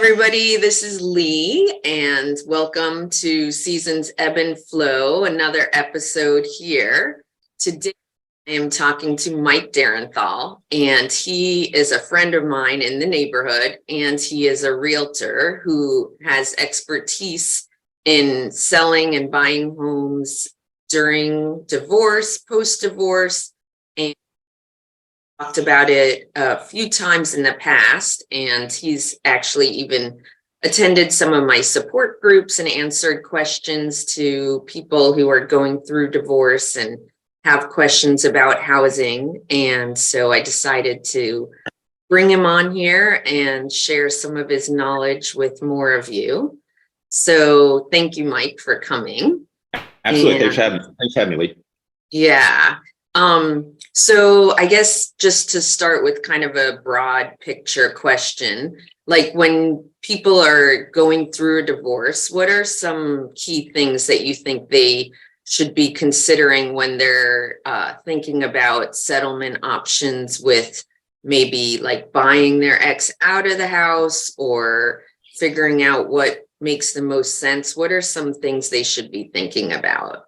Everybody, this is Lee, and welcome to Seasons Ebb and Flow, another episode here. Today, I am talking to Mike Derenthal, and he is a friend of mine in the neighborhood, and he is a realtor who has expertise in selling and buying homes during divorce, post-divorce, and talked about it a few times in the past, and he's actually even attended some of my support groups and answered questions to people who are going through divorce and have questions about housing. And so I decided to bring him on here and share some of his knowledge with more of you. So thank you, Mike, for coming. Absolutely. Thanks for having me, Lee. Yeah. So I guess just to start with kind of a broad picture question, like when people are going through a divorce, what are some key things that you think they should be considering when they're thinking about settlement options with maybe like buying their ex out of the house or figuring out what makes the most sense? What are some things they should be thinking about?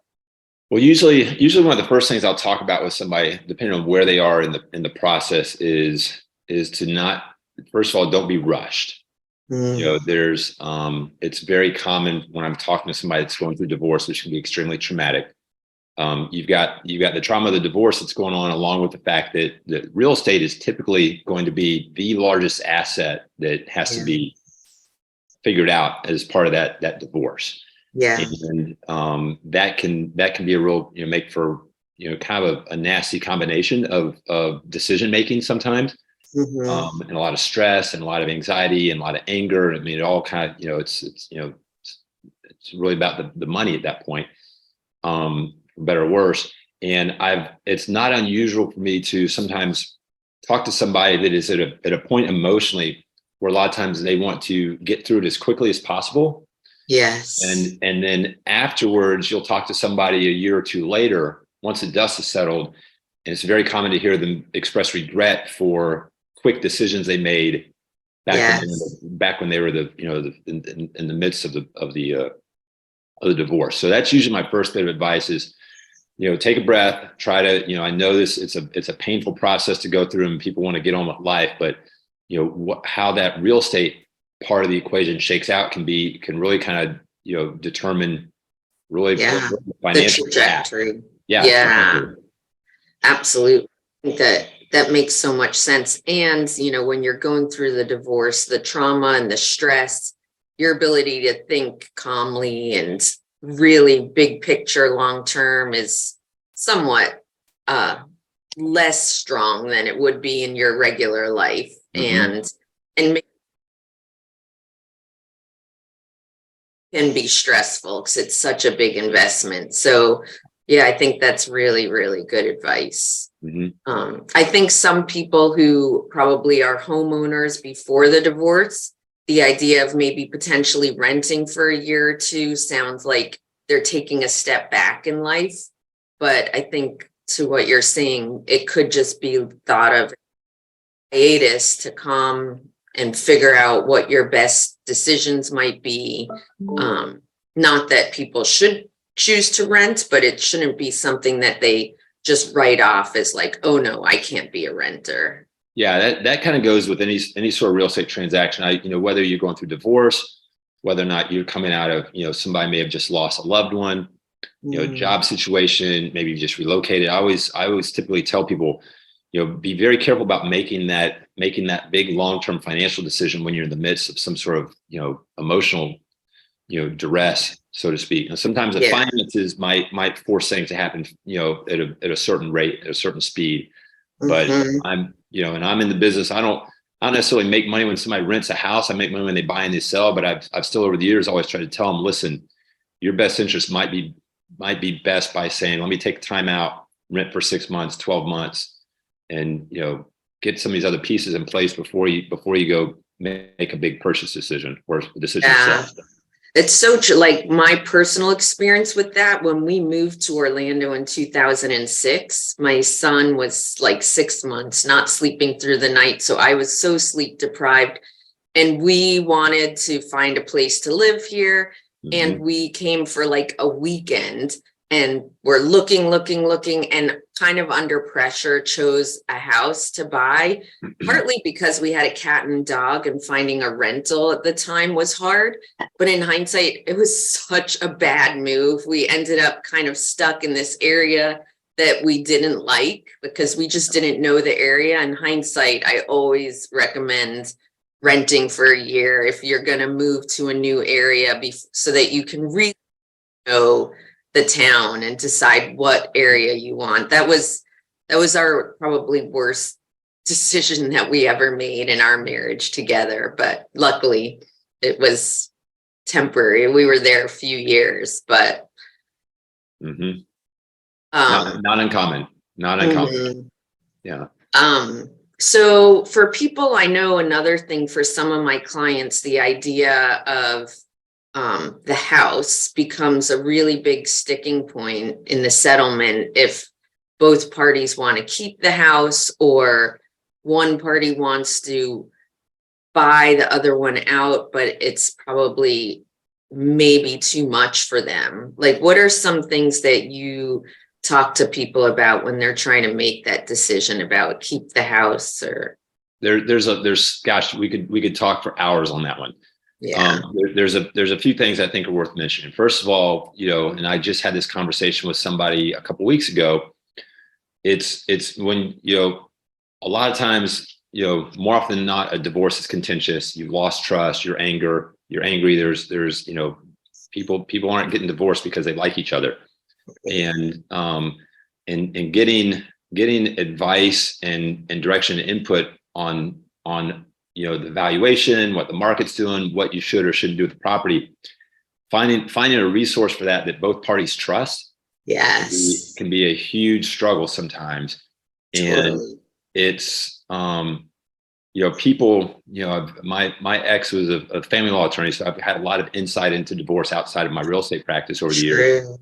Well, usually one of the first things I'll talk about with somebody, depending on where they are in the process, is to not, first of all, don't be rushed. There's it's very common when I'm talking to somebody that's going through divorce, which can be extremely traumatic. You've got the trauma of the divorce that's going on, along with the fact that real estate is typically going to be the largest asset that has to be figured out as part of that divorce. Yeah. And that can be a real, make for, kind of a nasty combination of decision making sometimes. And a lot of stress and a lot of anxiety and a lot of anger. I mean, it all kind of, it's really about the money at that point, for better or worse. And it's not unusual for me to sometimes talk to somebody that is at a point emotionally where a lot of times they want to get through it as quickly as possible. Yes. And then afterwards, you'll talk to somebody a year or two later, once the dust is settled, and it's very common to hear them express regret for quick decisions they made back when they were in the midst of the divorce. So that's usually my first bit of advice is, take a breath, try to, I know it's a painful process to go through and people want to get on with life, but how that real estate part of the equation shakes out can really kind of determine really the financial trajectory. Yeah, Absolutely. I think that makes so much sense. And when you're going through the divorce, the trauma and the stress, your ability to think calmly and really big picture long term is somewhat less strong than it would be in your regular life. And can be stressful because it's such a big investment. So yeah, I think that's really, really good advice. I think some people who probably are homeowners before the divorce, the idea of maybe potentially renting for a year or two sounds like they're taking a step back in life. But I think to what you're saying, it could just be thought of hiatus to calm and figure out what your best decisions might be. Not that people should choose to rent, but it shouldn't be something that they just write off as like, oh no, I can't be a renter. Yeah, that kind of goes with any sort of real estate transaction. Whether you're going through divorce, whether or not you're coming out of, somebody may have just lost a loved one, job situation, maybe you just relocated. I always typically tell people, be very careful about making that big long-term financial decision when you're in the midst of some sort of, emotional, duress, so to speak. And sometimes the finances might force things to happen, at a certain rate, at a certain speed. But I'm in the business. I don't necessarily make money when somebody rents a house. I make money when they buy and they sell. But I've still over the years always tried to tell them, listen, your best interest might be best by saying, let me take time out, rent for 6 months, 12 months. And get some of these other pieces in place before you go make a big purchase decision or decision. It's so true. Like my personal experience with that, when we moved to Orlando in 2006, my son was like 6 months, not sleeping through the night. So I was so sleep deprived. and we wanted to find a place to live here. And Mhm. we came for like a weekend, and we're looking, and kind of under pressure chose a house to buy, partly because we had a cat and dog, and finding a rental at the time was hard. But in hindsight, it was such a bad move. We ended up kind of stuck in this area that we didn't like because we just didn't know the area. In hindsight, I always recommend renting for a year if you're going to move to a new area, so that you can really know the town and decide what area you want. That was our probably worst decision that we ever made in our marriage together, but luckily it was temporary. We were there a few years, but Mhm. um Not uncommon. Not uncommon. mhm. Yeah. So for people, I know another thing for some of my clients, the idea of the house becomes a really big sticking point in the settlement if both parties want to keep the house, or one party wants to buy the other one out, but it's probably maybe too much for them. Like, what are some things that you talk to people about when they're trying to make that decision about keep the house? Or There's gosh, we could talk for hours on that one. yeah. There's a few things I think are worth mentioning. First of all, and I just had this conversation with somebody a couple weeks ago. It's when, a lot of times, more often than not, a divorce is contentious. You've lost trust, you're angry. There's people aren't getting divorced because they like each other. And and getting advice and direction and input on the valuation, what the market's doing, what you should or shouldn't do with the property. Finding a resource for that both parties trust Yes. can be a huge struggle sometimes. And Totally. it's people, my ex was a family law attorney, so I've had a lot of insight into divorce outside of my real estate practice over the years. True.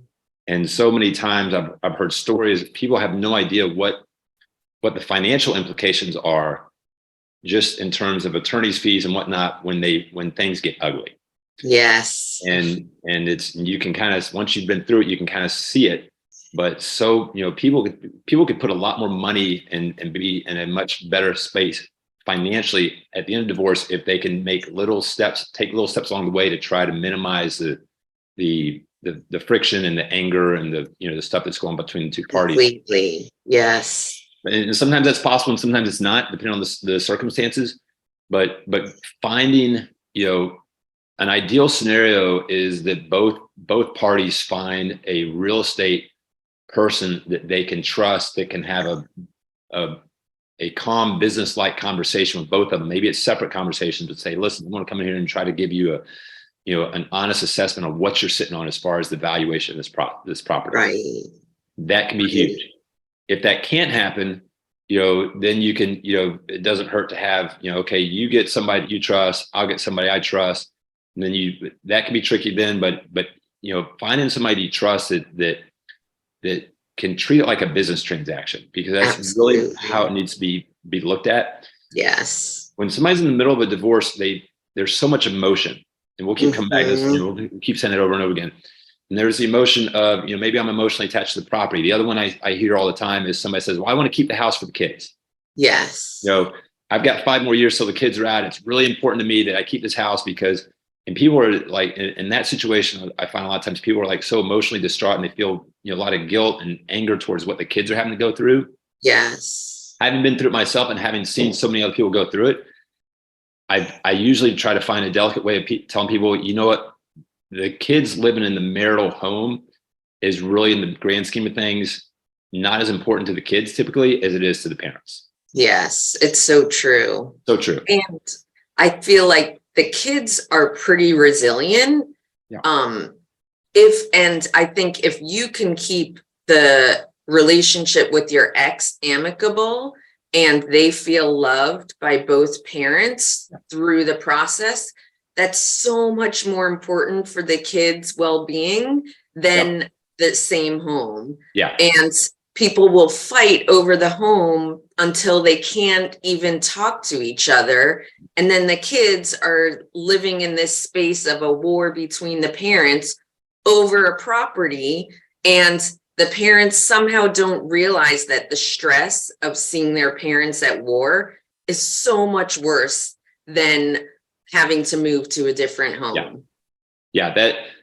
And so many times I've heard stories, people have no idea what the financial implications are, just in terms of attorney's fees and whatnot, when things get ugly. Yes. And you can kind of, once you've been through it, you can kind of see it. But so, people could put a lot more money and be in a much better space financially at the end of divorce if they can take little steps along the way to try to minimize the friction and the anger and the stuff that's going between the two parties. Completely. Yes. And sometimes that's possible and sometimes it's not, depending on the circumstances. But finding, an ideal scenario is that both parties find a real estate person that they can trust, that can have a calm business-like conversation with both of them. Maybe it's separate conversations, but say, listen, I want to come in here and try to give you an honest assessment of what you're sitting on as far as the valuation of this property. Right. That can be huge. If that can't happen, then you can, it doesn't hurt to have, okay, you get somebody that you trust, I'll get somebody I trust. And then that can be tricky then, but finding somebody you trust that can treat it like a business transaction, because that's Absolutely. really how it needs to be looked at. Yes. When somebody's in the middle of a divorce, there's so much emotion, and we'll keep coming back to this, we'll keep saying it over and over again. And there's the emotion of, maybe I'm emotionally attached to the property. The other one I hear all the time is somebody says, well, I want to keep the house for the kids. Yes. I've got 5 more years till the kids are out. It's really important to me that I keep this house because, and people are like, in that situation, I find a lot of times people are like so emotionally distraught and they feel, a lot of guilt and anger towards what the kids are having to go through. Yes. I haven't been through it myself, and having seen so many other people go through it, I usually try to find a delicate way of telling people, you know what, the kids living in the marital home is really, in the grand scheme of things, not as important to the kids typically as it is to the parents. Yes, it's so true. So true. And I feel like the kids are pretty resilient. Yeah. And I think if you can keep the relationship with your ex amicable and they feel loved by both parents through the process, that's so much more important for the kids' well-being than the same home. Yeah. And people will fight over the home until they can't even talk to each other. And then the kids are living in this space of a war between the parents over a property. And the parents somehow don't realize that the stress of seeing their parents at war is so much worse than having to move to a different home. Yeah,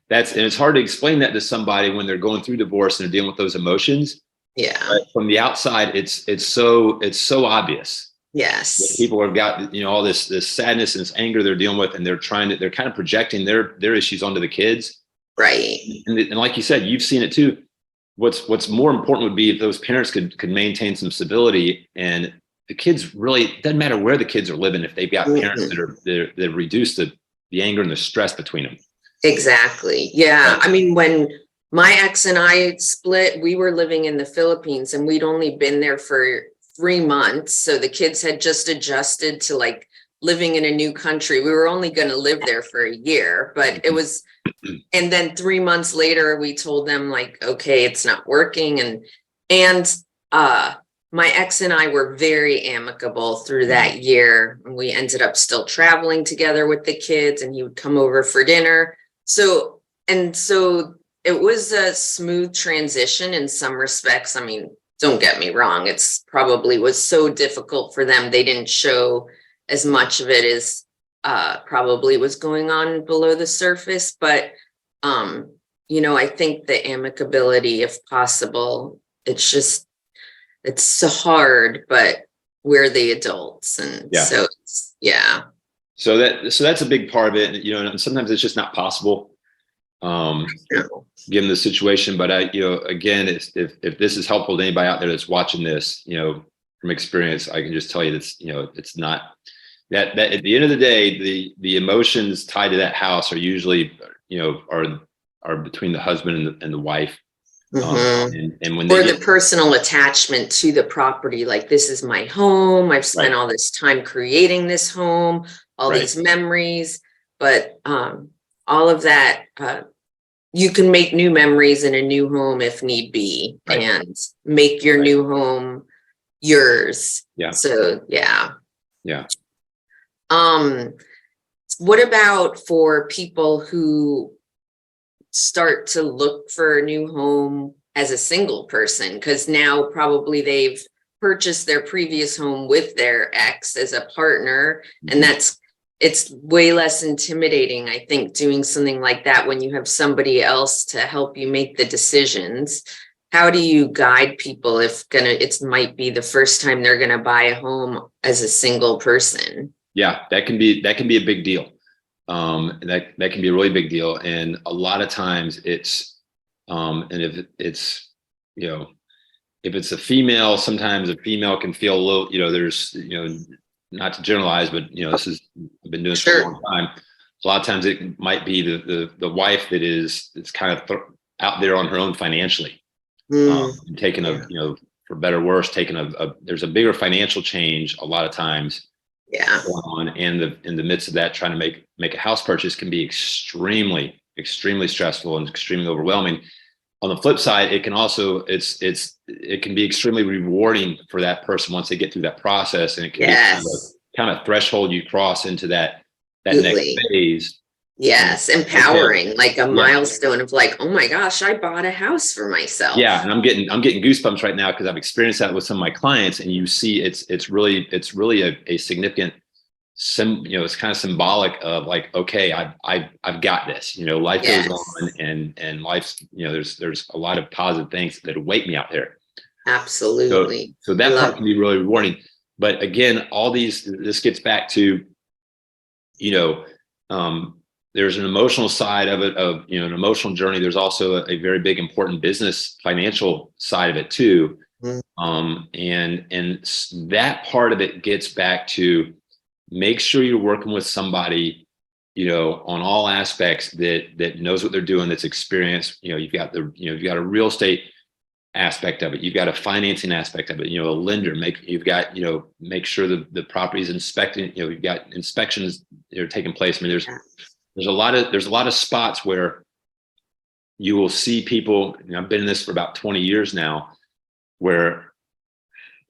that's and it's hard to explain that to somebody when they're going through divorce and they're dealing with those emotions. Yeah. But from the outside, it's so obvious. Yes. People have got, all this sadness and this anger they're dealing with, and they're kind of projecting their issues onto the kids. Right. And like you said, you've seen it too. What's more important would be if those parents could maintain some stability, and the kids really, it doesn't matter where the kids are living if they've got parents that reduce the anger and the stress between them. Exactly. Yeah. I mean, when my ex and I split, we were living in the Philippines and we'd only been there for 3 months. So the kids had just adjusted to like living in a new country. We were only going to live there for a year, but it was, and then 3 months later, we told them like, okay, it's not working. And my ex and I were very amicable through that year. We ended up still traveling together with the kids, and he would come over for dinner. So it was a smooth transition in some respects. I mean, don't get me wrong. It's probably was so difficult for them. They didn't show as much of it as probably was going on below the surface. But, I think the amicability, if possible, it's so hard, but we're the adults. And so So that's a big part of it, and sometimes it's just not possible, given the situation. But again, if this is helpful to anybody out there that's watching this, from experience, I can just tell you that's, it's not that at the end of the day, the emotions tied to that house are usually, are between the husband and the wife. And when or the personal attachment to the property, like this is my home. I've spent all this time creating this home, all these memories, but all of that, you can make new memories in a new home if need be, and make your new home yours. Yeah. So yeah. What about for people who start to look for a new home as a single person? Because now probably they've purchased their previous home with their ex as a partner, and it's way less intimidating, I think, doing something like that when you have somebody else to help you make the decisions. How do you guide people if it might be the first time they're gonna buy a home as a single person? Yeah, that can be a big deal. And that can be a really big deal. And a lot of times it's, and if it's a female, sometimes a female can feel a little, there's, not to generalize, but I've been doing this for a long time. A lot of times it might be the wife that's kind of out there on her own financially, taking for better or worse, there's a bigger financial change a lot of times. Going on, and in the midst of that, trying to make a house purchase can be extremely stressful and extremely overwhelming. On the flip side, it can also it can be extremely rewarding for that person once they get through that process, and it can be kind of threshold you cross into that next phase. Yes, empowering, like a milestone of like, oh my gosh, I bought a house for myself. Yeah, and I'm getting goosebumps right now because I've experienced that with some of my clients, and you see, it's really a significant, it's kind of symbolic of like, okay, I've got this. Life goes on, and life's, there's a lot of positive things that await me out there. Absolutely. So that part can be really rewarding. But again, this gets back to, there's an emotional side of it, an emotional journey. There's also a very big, important business, financial side of it too. And that part of it gets back to make sure you're working with somebody, on all aspects that knows what they're doing, that's experienced. You've got a real estate aspect of it. You've got a financing aspect of it, a lender. Make sure the property's inspected. You've got inspections that are taking place. I mean, there's a lot of spots where you will see people, I've been in this for about 20 years now. where,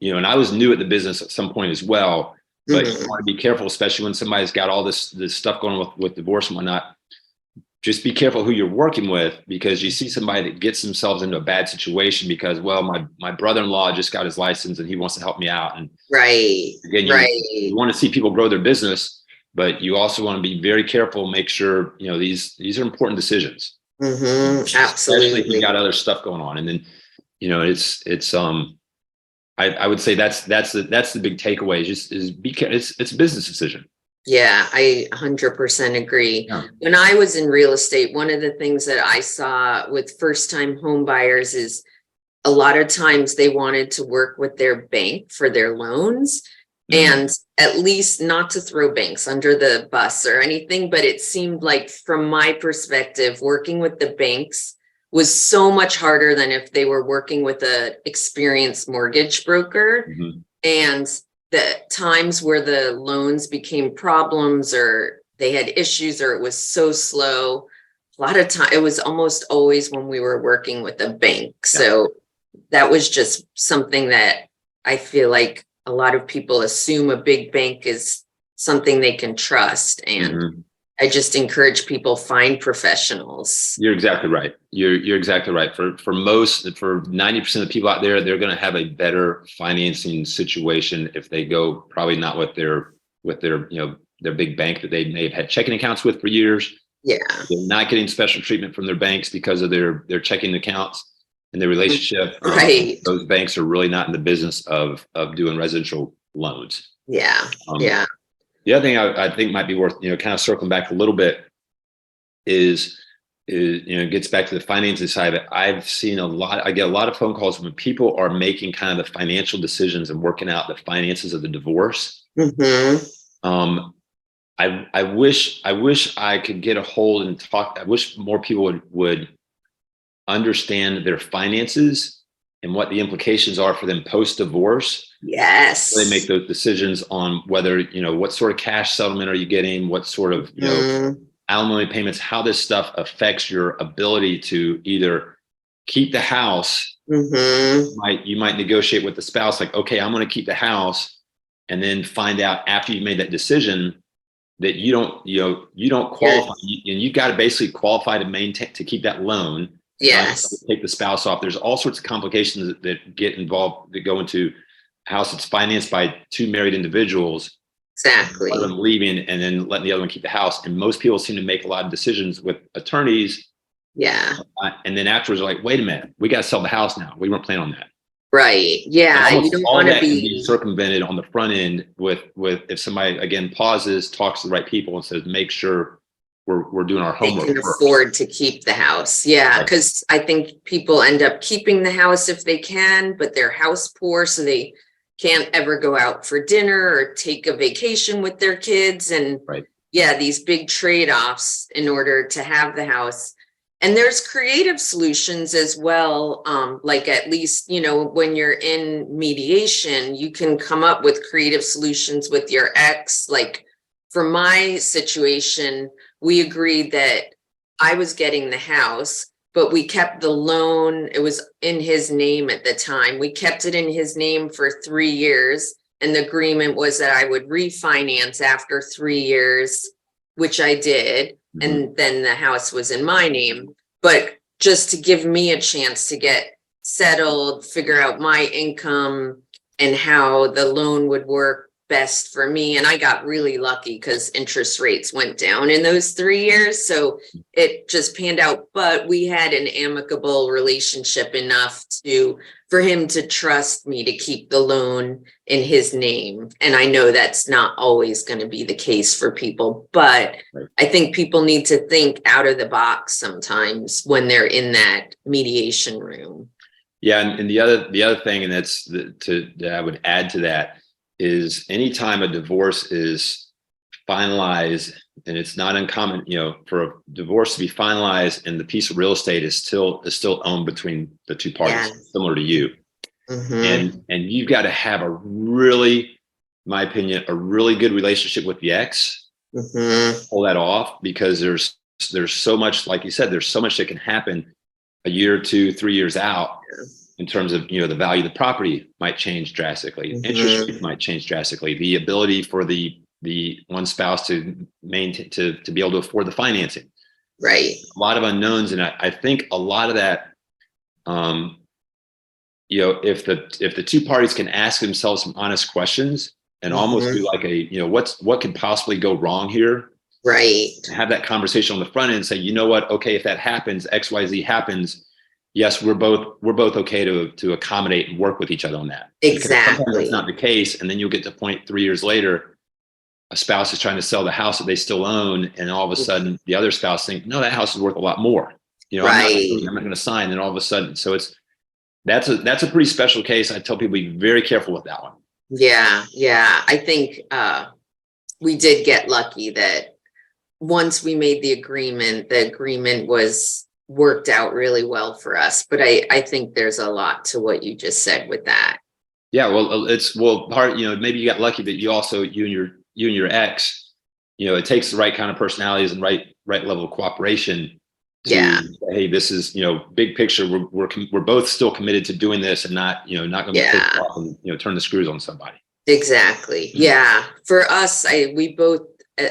and I was new at the business at some point as well, but you want to be careful, especially when somebody's got all this stuff going on with divorce and whatnot. Just be careful who you're working with, because you see somebody that gets themselves into a bad situation because, well, my brother-in-law just got his license and he wants to help me out. And again, you want to see people grow their business, but you also want to be very careful, make sure, these are important decisions. Absolutely. Especially if you got other stuff going on. And then, I would say that's the big takeaway is be careful. It's a business decision. Yeah, I 100% agree. Yeah. When I was in real estate, one of the things that I saw with first-time home buyers is a lot of times they wanted to work with their bank for their loans, and at least not to throw banks under the bus or anything, but it seemed like, from my perspective, working with the banks was so much harder than if they were working with an experienced mortgage broker. And the times where the loans became problems or they had issues or it was so slow, a lot of time it was almost always when we were working with a bank. So that was just something that I feel like a lot of people assume a big bank is something they can trust. And I just encourage people, find professionals. You're exactly right. You're exactly right. For 90% of the people out there, they're going to have a better financing situation if they go probably not with their their big bank that they may have had checking accounts with for years. Yeah, they're not getting special treatment from their banks because of their checking accounts and their relationship. Right. Those banks are really not in the business of doing residential loans. Yeah. The other thing I think might be worth, kind of circling back a little bit is it gets back to the financing side of it. I get a lot of phone calls when people are making kind of the financial decisions and working out the finances of the divorce. I wish I could get a hold and talk. I wish more people would understand their finances and what the implications are for them post-divorce. Yes. They make those decisions on whether, what sort of cash settlement are you getting, what sort of, alimony payments, how this stuff affects your ability to either keep the house. You might negotiate with the spouse, like, okay, I'm going to keep the house, and then find out after you made that decision that you don't qualify, and you got to basically qualify to maintain, to keep that loan. Yes. Take the spouse off. There's all sorts of complications that get involved, that go into a house that's financed by two married individuals. Exactly. One of them leaving and then letting the other one keep the house. And most people seem to make a lot of decisions with attorneys. Yeah. And then afterwards, they're like, wait a minute, we got to sell the house now. We weren't planning on that. Right. Yeah. You don't want to be circumvented on the front end with if somebody, again, pauses, talks to the right people and says, make sure we're doing our homework. They can afford to keep the house. Yeah. Because I think people end up keeping the house if they can, but they're house poor, so they can't ever go out for dinner or take a vacation with their kids. And these big trade-offs in order to have the house. And there's creative solutions as well. Like, at least, when you're in mediation, you can come up with creative solutions with your ex. Like, for my situation, we agreed that I was getting the house, but we kept the loan. It was in his name at the time. We kept it in his name for 3 years. And the agreement was that I would refinance after 3 years, which I did. And then the house was in my name. But just to give me a chance to get settled, figure out my income and how the loan would work best for me. And I got really lucky because interest rates went down in those 3 years. So it just panned out. But we had an amicable relationship enough for him to trust me to keep the loan in his name. And I know that's not always going to be the case for people, but I think people need to think out of the box sometimes when they're in that mediation room. Yeah. And the other thing, and that I would add to that, is anytime a divorce is finalized, and it's not uncommon, for a divorce to be finalized and the piece of real estate is still owned between the two parties, similar to you. And you've got to have in my opinion, a really good relationship with the ex, pull that off, because there's so much, like you said, there's so much that can happen a year or 2, 3 years out. in terms of, the value of the property might change drastically. Interest rates might change drastically. The ability for the one spouse to maintain, to be able to afford the financing. Right. A lot of unknowns. And I think a lot of that, if the two parties can ask themselves some honest questions and almost do like what could possibly go wrong here? Right. Have that conversation on the front end and say, you know what? Okay, if that happens, XYZ happens. Yes, we're both okay to accommodate and work with each other on that. Exactly. Sometimes that's not the case. And then you'll get to the point 3 years later, a spouse is trying to sell the house that they still own. And all of a sudden the other spouse thinks, no, that house is worth a lot more. Right. I'm not going to sign. And all of a sudden, so that's a pretty special case. I tell people be very careful with that one. Yeah. Yeah. I think, we did get lucky that once we made the agreement was worked out really well for us. But I think there's a lot to what you just said with that. Yeah, well, part, maybe you got lucky that you and your ex, it takes the right kind of personalities and right level of cooperation to say, hey, this is, big picture. We're both still committed to doing this and not going to be pissed off and turn the screws on somebody. Exactly. Yeah. For us, we both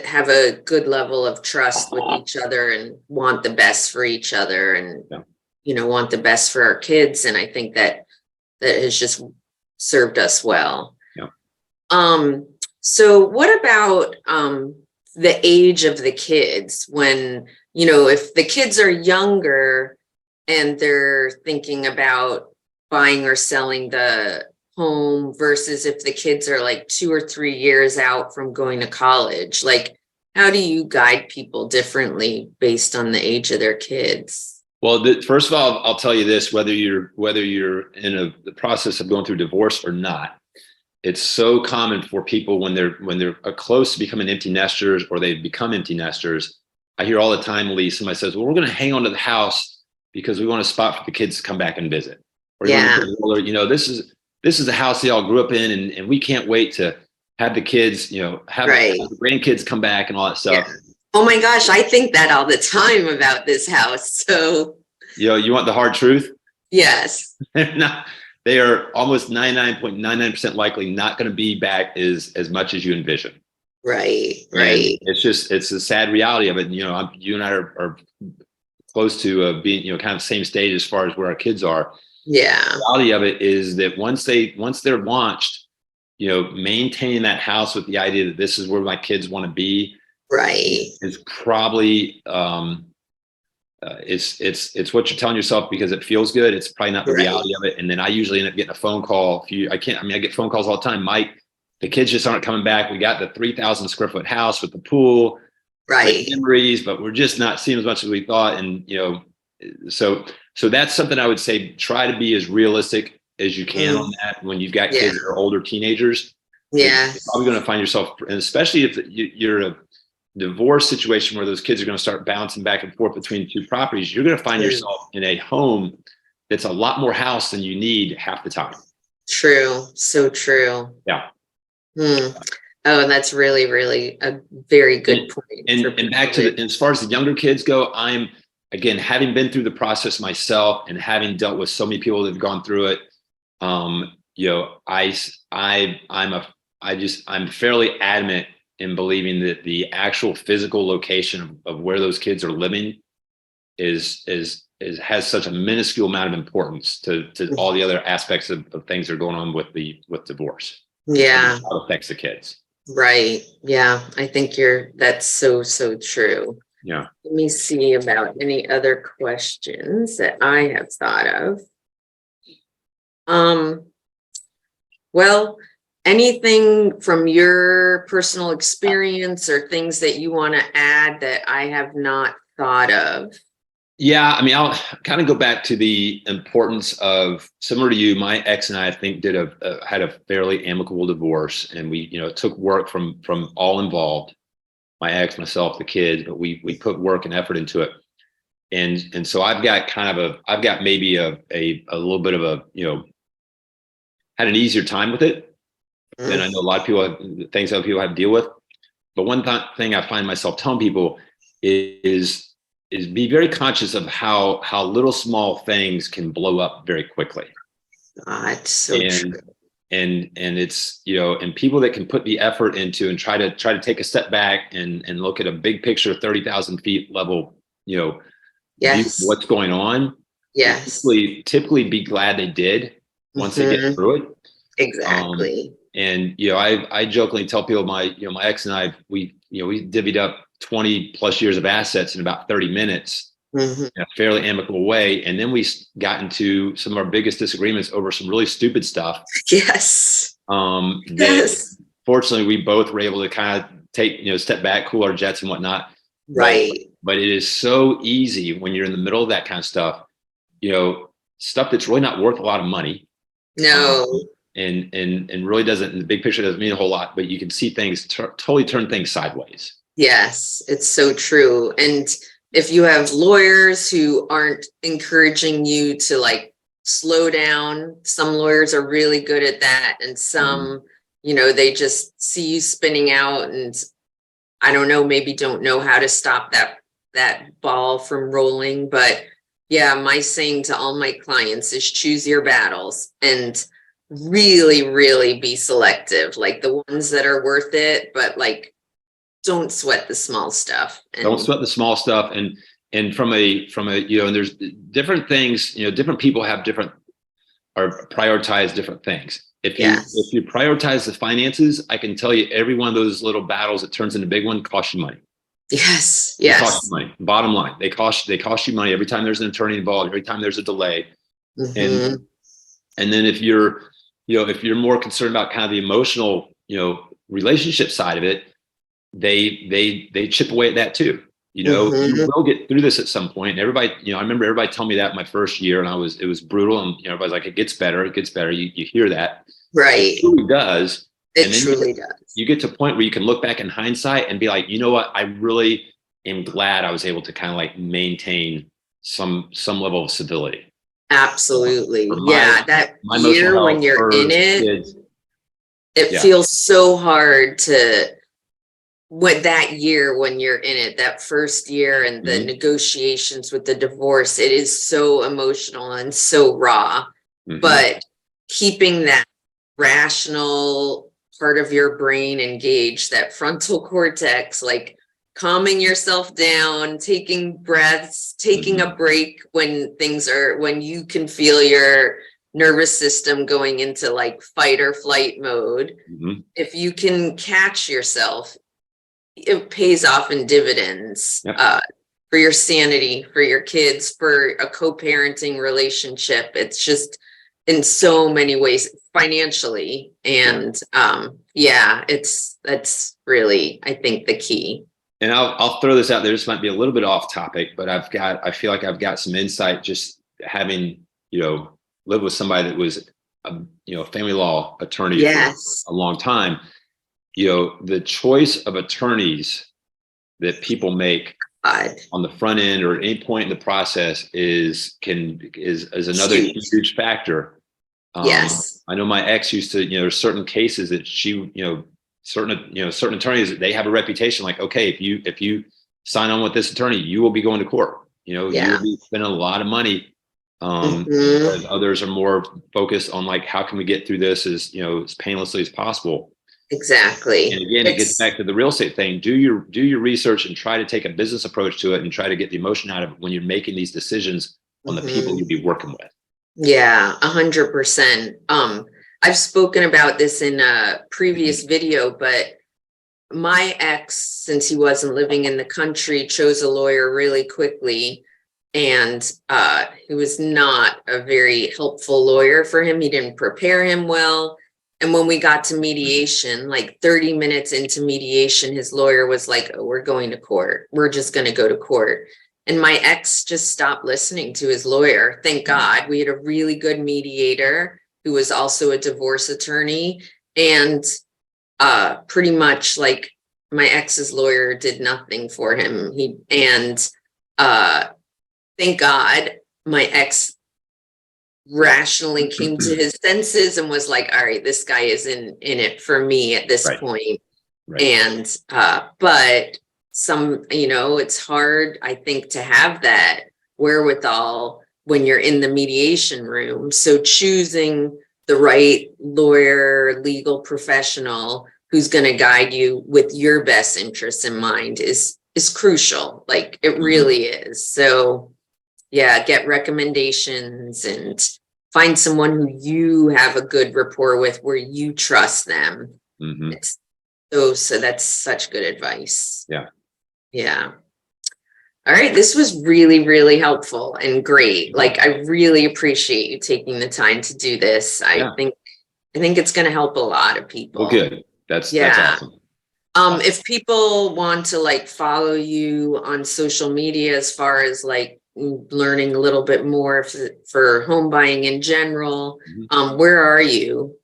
have a good level of trust with each other and want the best for each other and, want the best for our kids. And I think that has just served us well. Yeah. So what about, the age of the kids when, if the kids are younger and they're thinking about buying or selling the home versus if the kids are like 2 or 3 years out from going to college, like how do you guide people differently based on the age of their kids? Well, first of all, I'll tell you this: whether you're in the process of going through divorce or not, it's so common for people when they're close to becoming empty nesters or they've become empty nesters. I hear all the time, Lee, somebody says, well, we're going to hang on to the house because we want a spot for the kids to come back and visit. Or, this is the house they all grew up in and we can't wait to have the kids, have the grandkids come back and all that stuff. Yeah. Oh my gosh, I think that all the time about this house. So, you want the hard truth? Yes. They are almost 99.99% likely not going to be back as much as you envision. Right. And it's a sad reality of it. You and I are close to being, kind of same stage as far as where our kids are. Yeah. The reality of it is that once they're launched, maintaining that house with the idea that this is where my kids want to be, is probably it's what you're telling yourself because it feels good. It's probably not the reality of it. And then I usually end up getting a phone call. I get phone calls all the time. Mike, the kids just aren't coming back. We got the 3,000 square foot house with the pool, memories, but we're just not seeing as much as we thought. And so that's something I would say, try to be as realistic as you can on that when you've got kids that are older teenagers. Yeah. You're probably going to find yourself, and especially if you're a divorce situation where those kids are going to start bouncing back and forth between two properties, you're going to find yourself in a home that's a lot more house than you need half the time. True. So true. Yeah. Oh, and that's really, really a very good point. And back to as far as the younger kids go, I'm, again, having been through the process myself and having dealt with so many people that have gone through it, I'm fairly adamant in believing that the actual physical location of where those kids are living has such a minuscule amount of importance to all the other aspects of things that are going on with divorce. Yeah. How it affects the kids. Right. Yeah. I think that's so true. Yeah. Let me see about any other questions that I have thought of. Well, anything from your personal experience or things that you want to add that I have not thought of? Yeah, I'll kind of go back to the importance of, similar to you, my ex and I think had a fairly amicable divorce, and we, it took work from all involved, my ex, myself, the kids, but we put work and effort into it. And so I've got maybe a little bit of a, had an easier time with it than I know a lot of people, things other people have to deal with. But one thing I find myself telling people is be very conscious of how little small things can blow up very quickly. God, so And true. and it's, and people that can put the effort into and try to take a step back and look at a big picture, 30,000 feet level, view of Yes. what's going on, will Yes. typically be glad they did once they get Mhm. through it. Exactly. And I jokingly tell people, my ex and I, we divvied up 20 plus years of assets in about 30 minutes Mhm. in a fairly amicable way. And then we got into some of our biggest disagreements over some really stupid stuff. Yes. That Yes. fortunately we both were able to kind of take, step back, cool our jets and whatnot. Right. But it is so easy when you're in the middle of that kind of stuff, stuff that's really not worth a lot of money. Um, No. and really doesn't, in the big picture, doesn't mean a whole lot, but you can see things totally turn things sideways. Yes, it's so true. And if you have lawyers who aren't encouraging you to like slow down, some lawyers are really good at that. And some, they just see you spinning out and I don't know, maybe don't know how to stop that ball from rolling. But yeah, my saying to all my clients is choose your battles and really, really be selective, like the ones that are worth it, but like don't sweat the small stuff. Don't And sweat the small stuff. And from a, and there's different things, different people have different, or prioritize different things. If yes, you prioritize the finances, I can tell you every one of those little battles that turns into a big one costs you money. yes, They cost you yes. money. Bottom line, they cost you money every time there's an attorney involved, every time there's a delay. And Hmm. and then if you're more concerned about kind of the emotional, relationship side of it, they chip away at that too. You Hmm. will get through this at some point. And everybody, I remember everybody telling me that my first year, and it was brutal. And everybody's like, it gets better, it gets better. You hear that. It Right. truly does. It And then truly does. you get to a point where you can look back in hindsight and be like, you know what? I really am glad I was able to kind of like maintain some level of civility Absolutely. for Yeah. That my emotional year when health, you're in hers, it, kids. it Yeah. feels so hard to what that year when you're in it, that first year and the Mhm. negotiations with the divorce, it is so emotional and so raw. Mhm. But keeping that rational part of your brain engaged, that frontal cortex, like calming yourself down, taking breaths, taking a Mhm. break when you can feel your nervous system going into like fight or flight mode. Mhm. If you can catch yourself, it pays off in dividends, Yep. for your sanity, for your kids, for a co-parenting relationship. It's just in so many ways financially. Yeah. And yeah, that's really, I think, the key. And I'll throw this out there. This might be a little bit off topic, but I feel like I've got some insight just having, lived with somebody that was a family law attorney for Yes. a long time. The choice of attorneys that people make God. on the front end or at any point in the process is another Huge. huge factor. Yes. I know my ex used to, there's certain cases that she, certain attorneys, they have a reputation like, okay, if you sign on with this attorney, you will be going to court. You Yeah. will be spending a lot of money. Hmm. Whereas others are more focused on like, how can we get through this as painlessly as possible? And Exactly. again, it gets It's back to the real estate thing. Do your research and try to take a business approach to it and try to get the emotion out of it when you're making these decisions on the people mhm. you'll be working with. Yeah, 100%. I've spoken about this in a previous video, but my ex, since he wasn't living in the country, chose a lawyer really quickly. And he was not a very helpful lawyer for him. He didn't prepare him well. And when we got to mediation, like 30 minutes into mediation, his lawyer was like, oh, we're going to court. We're just going to go to court. And my ex just stopped listening to his lawyer. Thank God. We had a really good mediator who was also a divorce attorney. And pretty much like my ex's lawyer did nothing for him. Uh thank God my ex rationally came to his senses and was like, all right, this guy is in it for me at this Right. point. Right. And but it's hard, I think, to have that wherewithal when you're in the mediation room. So choosing the right lawyer, legal professional who's going to guide you with your best interests in mind is crucial. Like it really is. So yeah, get recommendations and find someone who you have a good rapport with, where you trust them. It's so that's such good advice. Yeah. All right. This was really, really helpful and great. Like, I really appreciate you taking the time to do this. I think it's going to help a lot of people. Well, good. That's awesome. If people want to like follow you on social media, as far as like learning a little bit more for home buying in general, where are you?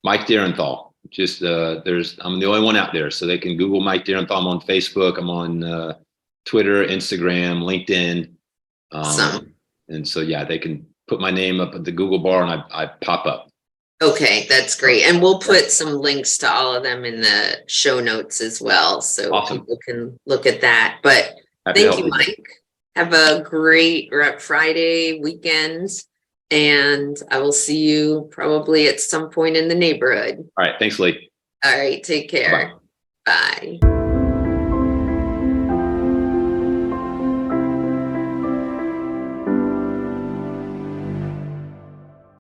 Mike Derenthal. Just I'm the only one out there, so they can Google Mike Derenthal. I'm on Facebook. I'm on Twitter, Instagram, LinkedIn. Awesome. And so yeah, they can put my name up at the Google bar, and I pop up. Okay, that's great. And we'll put some links to all of them in the show notes as well, so people can look at that. But thank you, Mike. Have a great Friday weekend, and I will see you probably at some point in the neighborhood. All right. Thanks, Lee. All right. Take care. Bye. Bye.